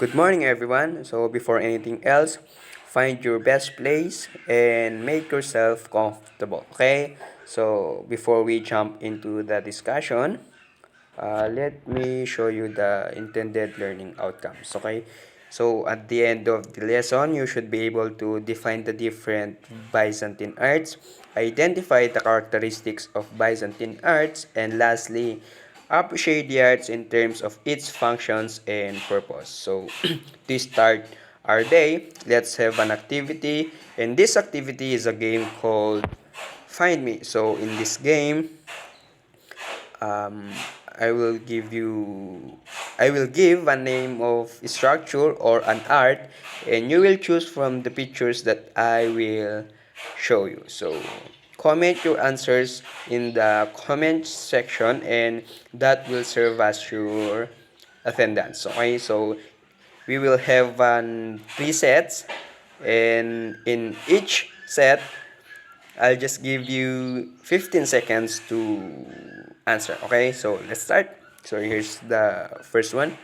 Good morning, everyone. So, before anything else, find your best place and make yourself comfortable. Okay? So, before we jump into the discussion, let me show you the intended learning outcomes. Okay? So, at the end of the lesson, you should be able to define the different Byzantine arts, identify the characteristics of Byzantine arts, and lastly, appreciate the arts in terms of its functions and purpose. So, to start our day, let's have an activity. And this activity is a game called Find Me. So, in this game, um, I will give you I will give a name of structure or an art, and you will choose from the pictures that I will show you. So comment your answers in the comment section, and that will serve as your attendance. Okay, so we will have three sets, and in each set I'll just give you 15 seconds to answer. Okay, so let's start. So here's the first one.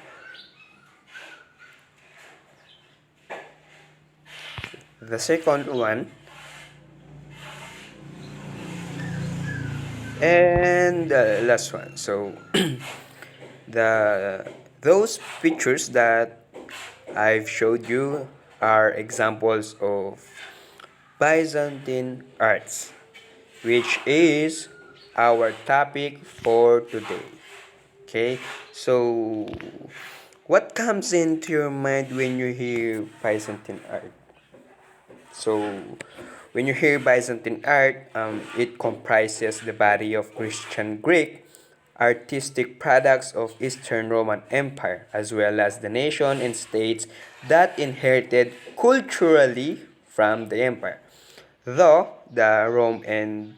The second one. And the last one. So the those pictures that I've showed you are examples of Byzantine arts, which is our topic for today. Okay, so what comes into your mind when you hear Byzantine art? So, when you hear Byzantine art, it comprises the body of Christian Greek artistic products of Eastern Roman Empire, as well as the nation and states that inherited culturally from the empire. Though the Rome and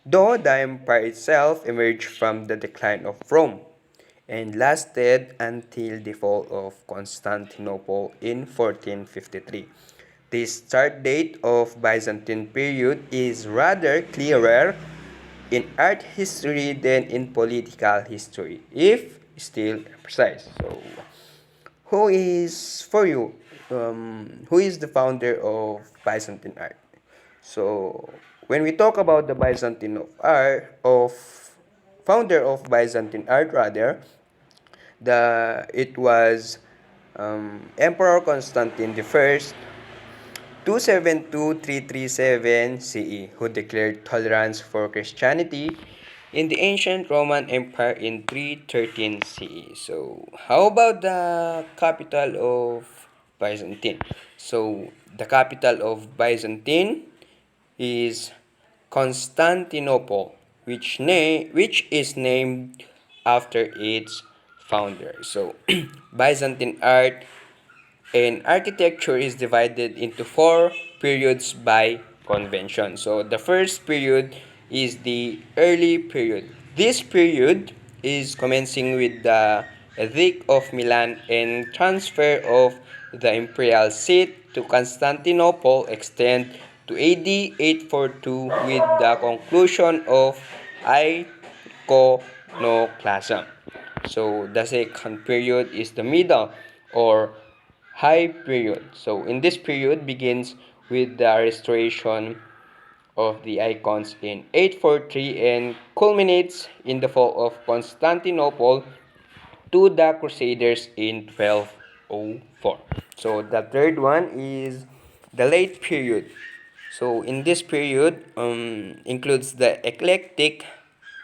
Though the empire itself emerged from the decline of Rome and lasted until the fall of Constantinople in 1453. The start date of Byzantine period is rather clearer in art history than in political history, if still precise. So, who is for you? Who is the founder of Byzantine art? So, when we talk about the Byzantine of art, of founder of Byzantine art rather, it was Emperor Constantine I, 272-337 CE, who declared tolerance for Christianity in the ancient Roman Empire in 313 CE. So, how about the capital of Byzantine? So, the capital of Byzantine is Constantinople, which is named after its founder. So, Byzantine art and architecture is divided into four periods by convention. So, the first period is the early period. This period is commencing with the Edict of Milan and transfer of the imperial seat to Constantinople extend to AD 842 with the conclusion of iconoclasm. So the second period is the middle or high period. So in this period begins with the restoration of the icons in 843 and culminates in the fall of Constantinople to the Crusaders in 1204. So the third one is the late period. So in this period includes the eclectic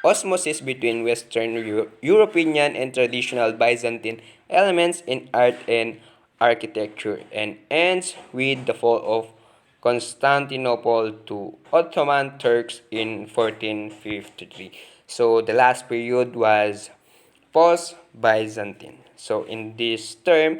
osmosis between Western European and traditional Byzantine elements in art and architecture, and ends with the fall of Constantinople to Ottoman Turks in 1453. So the last period was post-Byzantine. So in this term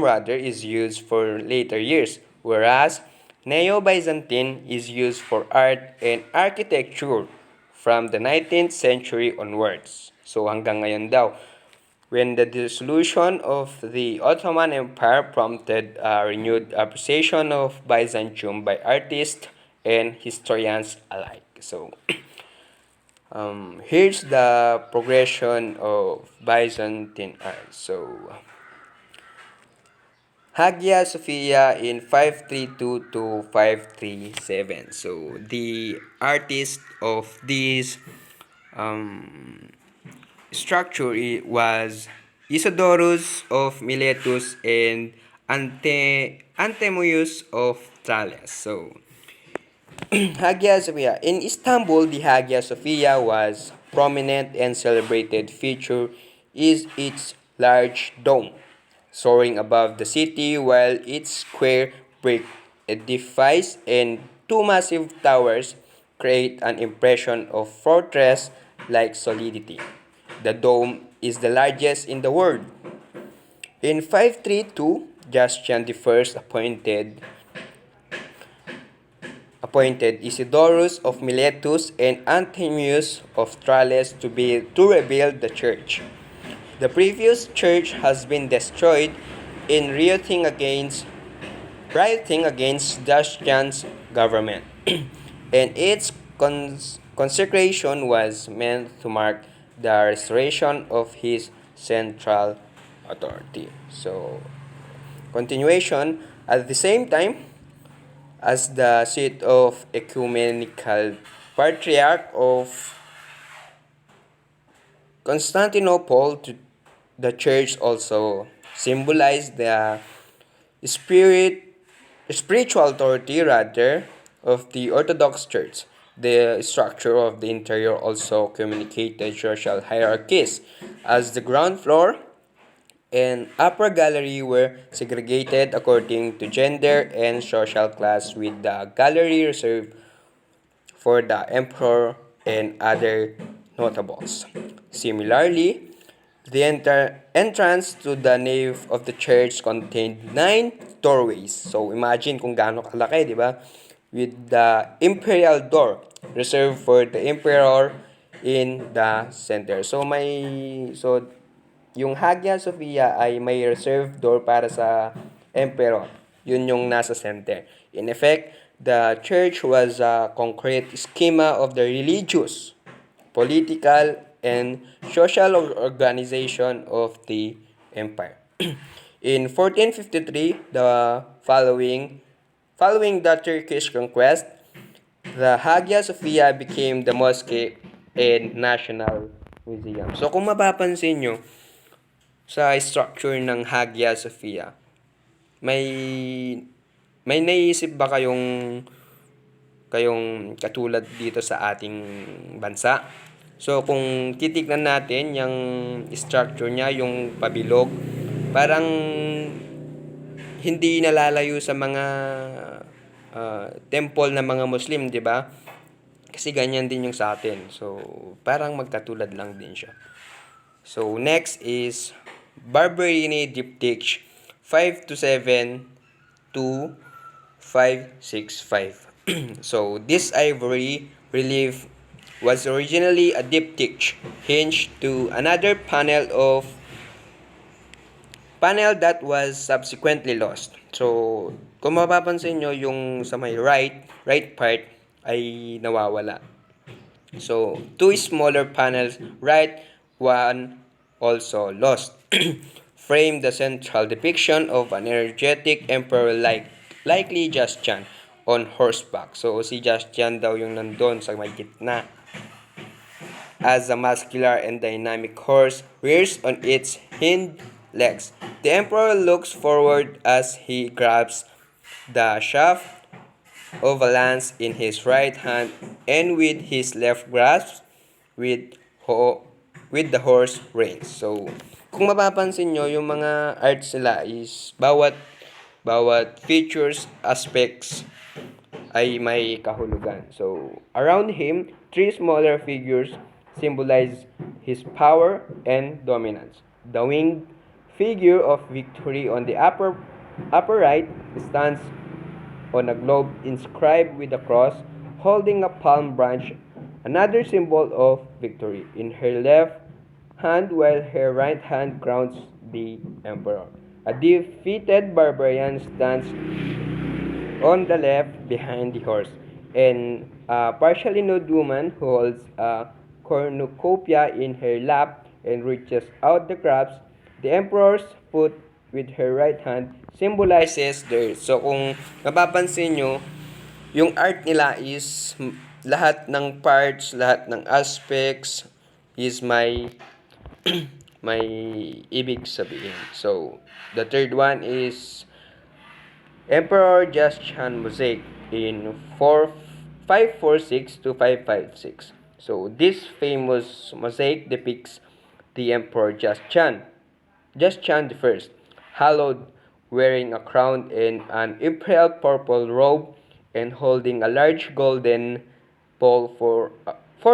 rather is used for later years, whereas Neo-Byzantine is used for art and architecture from the 19th century onwards. So hanggang ngayon daw, when the dissolution of the Ottoman Empire prompted a renewed appreciation of Byzantium by artists and historians alike. So here's the progression of Byzantine art. So Hagia Sophia in 532 to 537. So the artist of this um, structure was Isidorus of Miletus and Antemoius of Tralles. So Hagia Sophia. In Istanbul, the Hagia Sophia was prominent and celebrated feature is its large dome, soaring above the city while its square brick edifice and two massive towers create an impression of fortress-like solidity. The dome is the largest in the world. In 532, Justinian I appointed Isidorus of Miletus and Anthemius of Tralles to rebuild the church. The previous church has been destroyed in rioting against Justinian's government, and its consecration was meant to mark the restoration of his central authority. So, continuation, at the same time, as the seat of ecumenical patriarch of Constantinople, the church also symbolized the spirit, spiritual authority rather of the Orthodox Church. The structure of the interior also communicated social hierarchies, as the ground floor and upper gallery were segregated according to gender and social class, with the gallery reserved for the emperor and other notables. Similarly, the entrance to the nave of the church contained 9 doorways. So imagine kung gaano kalaki, di ba? With the imperial door reserved for the emperor in the center. So yung Hagia Sophia ay may reserved door para sa emperor. Yun yung nasa center. In effect, the church was a concrete schema of the religious, political, and social organization of the empire. In 1453, following the Turkish conquest, the Hagia Sophia became the mosque and national museum. So kung mapapansin nyo, sa structure ng Hagia Sophia, may may naiisip ba kayong katulad dito sa ating bansa? So kung titignan natin yung structure niya, yung pabilog, parang hindi nalalayo sa mga temple ng mga Muslim, di ba? Kasi ganyan din yung sa atin. So parang magkatulad lang din siya. So next is Barberini Diptych 527 to 565. So this ivory relief was originally a diptych hinged to another panel that was subsequently lost. So kung mapapansin nyo, yung sa may right part ay nawawala. So two smaller panels, right, one also lost, frame the central depiction of an energetic emperor likely Justinian on horseback. So si Justinian daw yung nandun sa may gitna. As a muscular and dynamic horse rears on its hind legs, the emperor looks forward as he grabs the shaft of a lance in his right hand and with his left grasps with the horse reins. So, kung mapapansin nyo, yung mga arts nila is bawat features, aspects ay may kahulugan. So, around him, 3 smaller figures symbolize his power and dominance. The winged figure of victory on the upper right stands on a globe inscribed with a cross, holding a palm branch, another symbol of victory, in her left hand, while her right hand crowns the emperor. A defeated barbarian stands on the left behind the horse, and a partially nude woman who holds a cornucopia in her lap and reaches out the grabs the emperor's foot with her right hand symbolizes the earth. So kung mapapansin nyo, yung art nila is lahat ng parts, lahat ng aspects is may ibig sabihin. So, the third one is Emperor Justinian mosaic in 546 to 556. So, this famous mosaic depicts the Emperor Justinian I, hallowed, wearing a crown and an imperial purple robe and holding a large golden bowl for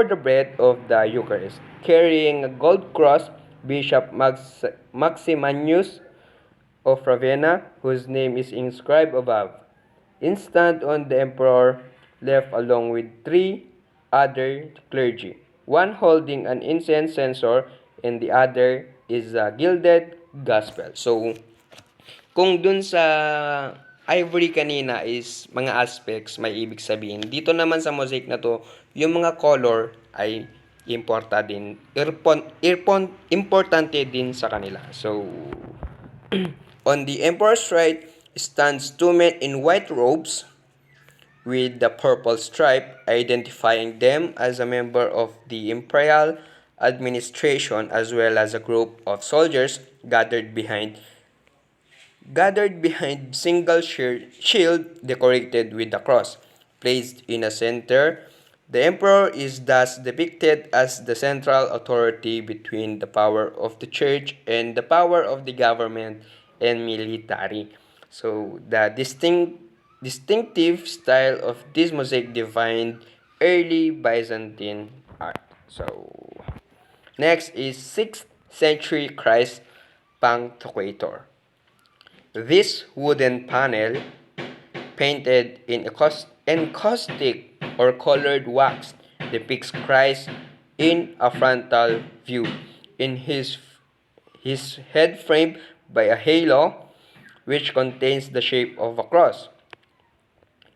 the bread of the Eucharist. Carrying a gold cross, Bishop Maximinus of Ravenna, whose name is inscribed above, instant on the emperor, left along with three other clergy, one holding an incense censer and the other is a gilded gospel. So, kung dun sa ivory kanina is mga aspects, may ibig sabihin. Dito naman sa mosaic na to, yung mga color ay importante din sa kanila. So, on the emperor's right stands two men in white robes with the purple stripe, identifying them as a member of the imperial administration as well as a group of soldiers gathered behind single shield decorated with a cross, placed in a center. The emperor is thus depicted as the central authority between the power of the church and the power of the government and military. So the distinctive style of this mosaic defined early Byzantine art. So next is 6th century Christ Pantocrator. This wooden panel, painted in encaustic or colored wax, depicts Christ in a frontal view, in his head framed by a halo which contains the shape of a cross.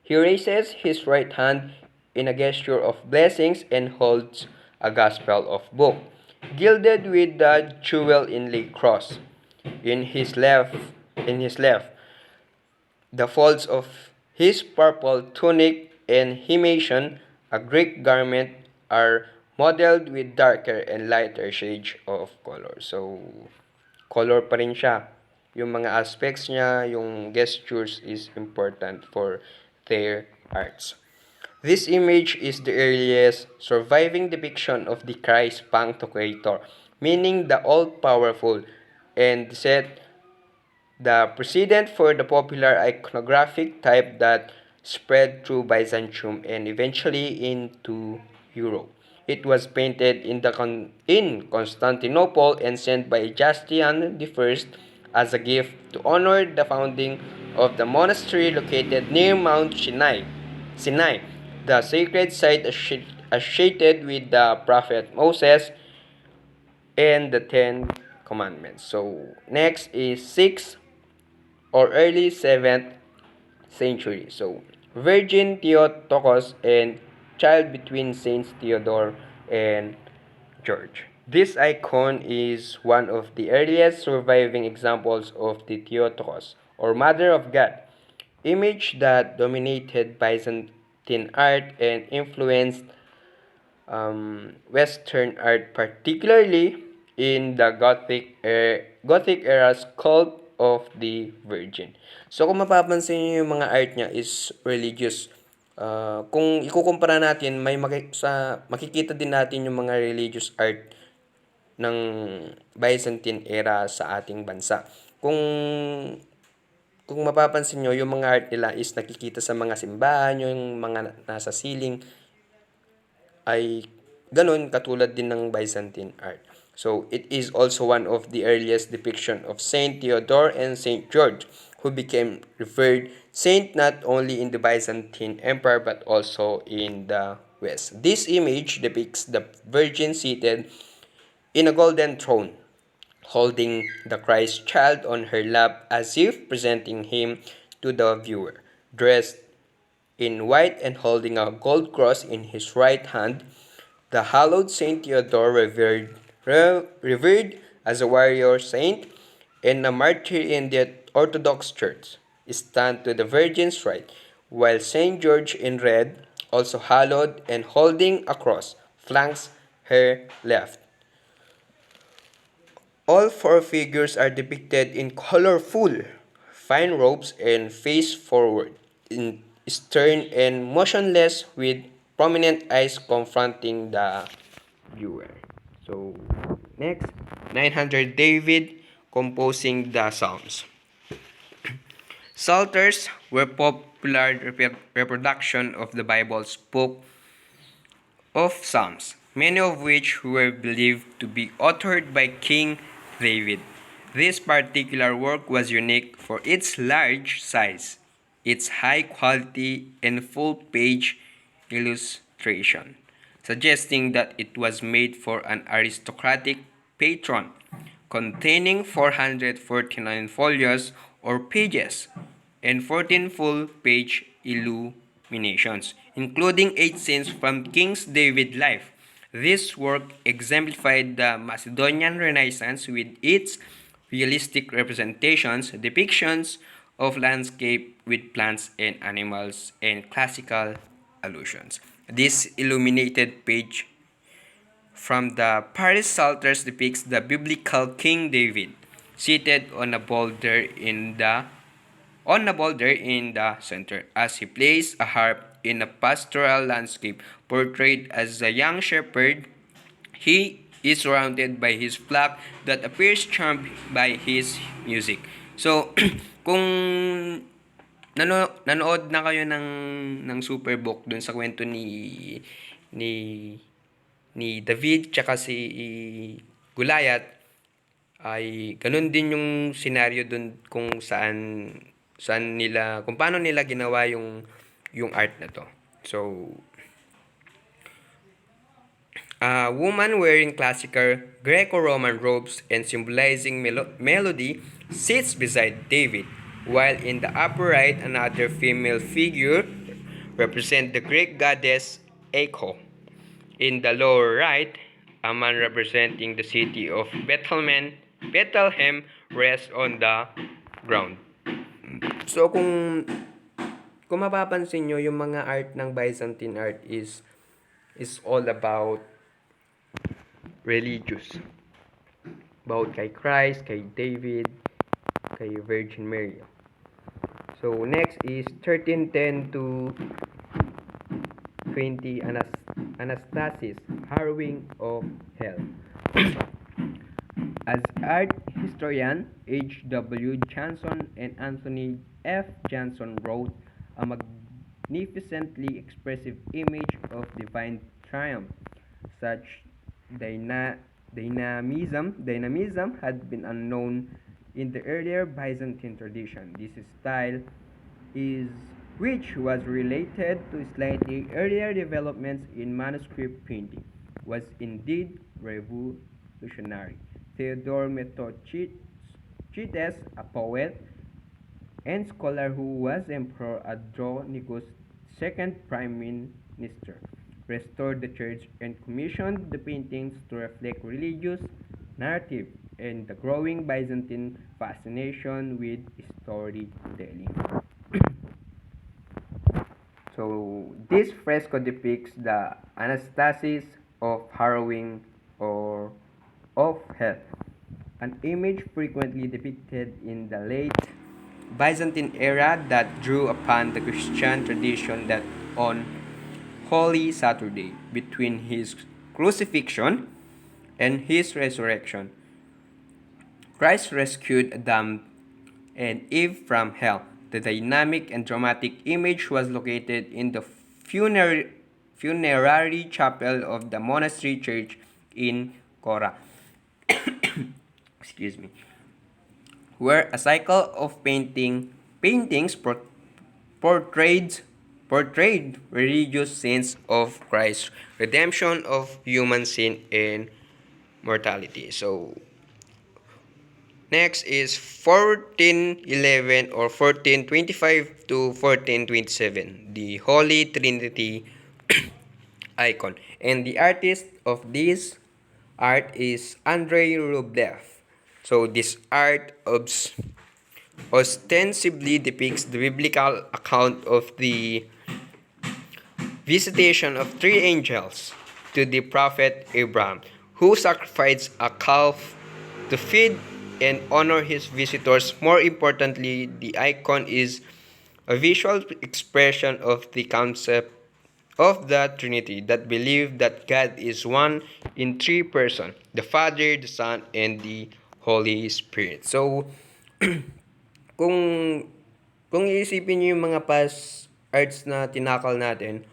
He raises his right hand in a gesture of blessings and holds a gospel of book, gilded with the jewel inlaid cross. In his left, in his left, the folds of his purple tunic and himation, a Greek garment, are modeled with darker and lighter shades of color. So, color pa rin siya. Yung mga aspects niya, yung gestures is important for their arts. This image is the earliest surviving depiction of the Christ Pantocrator, meaning the all-powerful, and set the precedent for the popular iconographic type that spread through Byzantium and eventually into Europe. It was painted in Constantinople and sent by Justinian I as a gift to honor the founding of the monastery located near Mount Sinai, the sacred site associated with the prophet Moses and the Ten Commandments. So, next is 6th or early 7th century. So, Virgin Theotokos and child between Saints Theodore and George. This icon is one of the earliest surviving examples of the Theotokos, or Mother of God, image that dominated Byzantine art and influenced Western art, particularly in the Gothic era's cult of the Virgin. So kung mapapansin niyo yung mga art niya is religious. Kung ikukumpara natin, makikita din natin yung mga religious art ng Byzantine era sa ating bansa. Kung mapapansin nyo, yung mga art nila is nakikita sa mga simbahan, yung mga nasa ceiling, ay ganun katulad din ng Byzantine art. So, it is also one of the earliest depiction of Saint Theodore and Saint George, who became revered saint not only in the Byzantine Empire but also in the West. This image depicts the Virgin seated in a golden throne, holding the Christ child on her lap as if presenting him to the viewer. Dressed in white and holding a gold cross in his right hand, the hallowed Saint Theodore revered as a warrior saint and a martyr in the Orthodox Church, stand to the Virgin's right, while Saint George in red, also haloed and holding a cross, flanks her left. All four figures are depicted in colorful, fine robes and face forward, in stern and motionless with prominent eyes confronting the viewer. So, next, 900 David composing the Psalms. Psalters were popular reproduction of the Bible's book of Psalms, many of which were believed to be authored by King David. This particular work was unique for its large size, its high quality, and full page illustration, suggesting that it was made for an aristocratic patron, containing 449 folios or pages and 14 full-page illuminations, including 8 scenes from King David's life. This work exemplified the Macedonian Renaissance with its realistic representations, depictions of landscape with plants and animals, and classical allusions. This illuminated page from the Paris Psalters depicts the biblical King David seated on a boulder in the center as he plays a harp in a pastoral landscape portrayed as a young shepherd. He is surrounded by his flock that appears charmed by his music. So, kung nanood na kayo ng Superbook dun sa kwento ni ni David tsaka si Goliath, ay ganun din yung senaryo dun kung paano nila ginawa yung art na to. So, a woman wearing classical Greco-Roman robes and symbolizing melody sits beside David, while in the upper right another female figure represents the Greek goddess Echo. In the lower right, a man representing the city of Bethlehem rests on the ground. So kung mapapansin nyo, yung mga art ng Byzantine art is all about religious. About kay Christ, kay David, kay Virgin Mary. So next is 1310 to 20 Anastasis, Harrowing of Hell. As art historian H.W. Johnson and Anthony F. Johnson wrote, a magnificently expressive image of divine triumph. Such dynamism had been unknown in the earlier Byzantine tradition. This style which was related to slightly earlier developments in manuscript printing, was indeed revolutionary. Theodore Metochites, a poet and scholar who was Emperor Andronicus' second prime minister, restored the church and commissioned the paintings to reflect religious narrative and the growing Byzantine fascination with storytelling. So, this fresco depicts the Anastasis of Harrowing or of Hell, an image frequently depicted in the late Byzantine era that drew upon the Christian tradition that on Holy Saturday, between his crucifixion and his resurrection, Christ rescued Adam and Eve from hell. The dynamic and dramatic image was located in the funerary chapel of the monastery church in Kora. Excuse me. Where a cycle of paintings portrayed religious scenes of Christ's redemption of human sin and mortality. So, next is 1411 or 1425 to 1427, the Holy Trinity icon. And the artist of this art is Andrei Rublev. So this art ostensibly depicts the biblical account of the visitation of three angels to the prophet Abraham, who sacrificed a calf to feed and honor his visitors. More importantly, the icon is a visual expression of the concept of the Trinity that believe that God is one in three persons, the Father, the Son, and the Holy Spirit. So, kung kung iisipin niyo yung mga past arts na tinakal natin,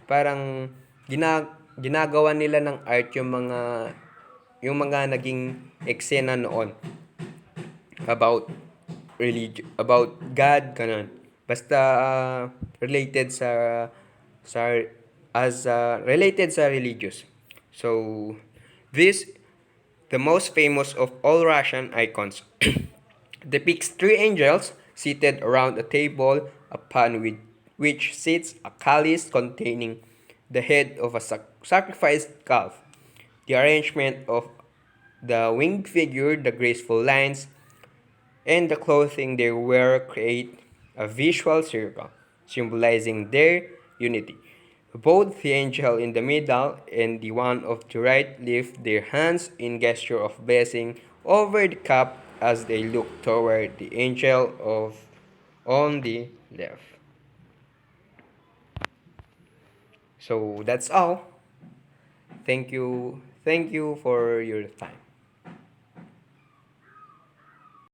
parang ginagawa nila ng art yung mga naging eksena noon about about God kanon. Basta related sa related sa religious. So this the most famous of all Russian icons depicts three angels seated around a table upon which sits a chalice containing the head of a sacrificed calf. The arrangement of the winged figure, the graceful lines, and the clothing they wear create a visual circle, symbolizing their unity. Both the angel in the middle and the one of the right lift their hands in gesture of blessing over the cup as they look toward the angel of on the left. So that's all. Thank you. Thank you for your time.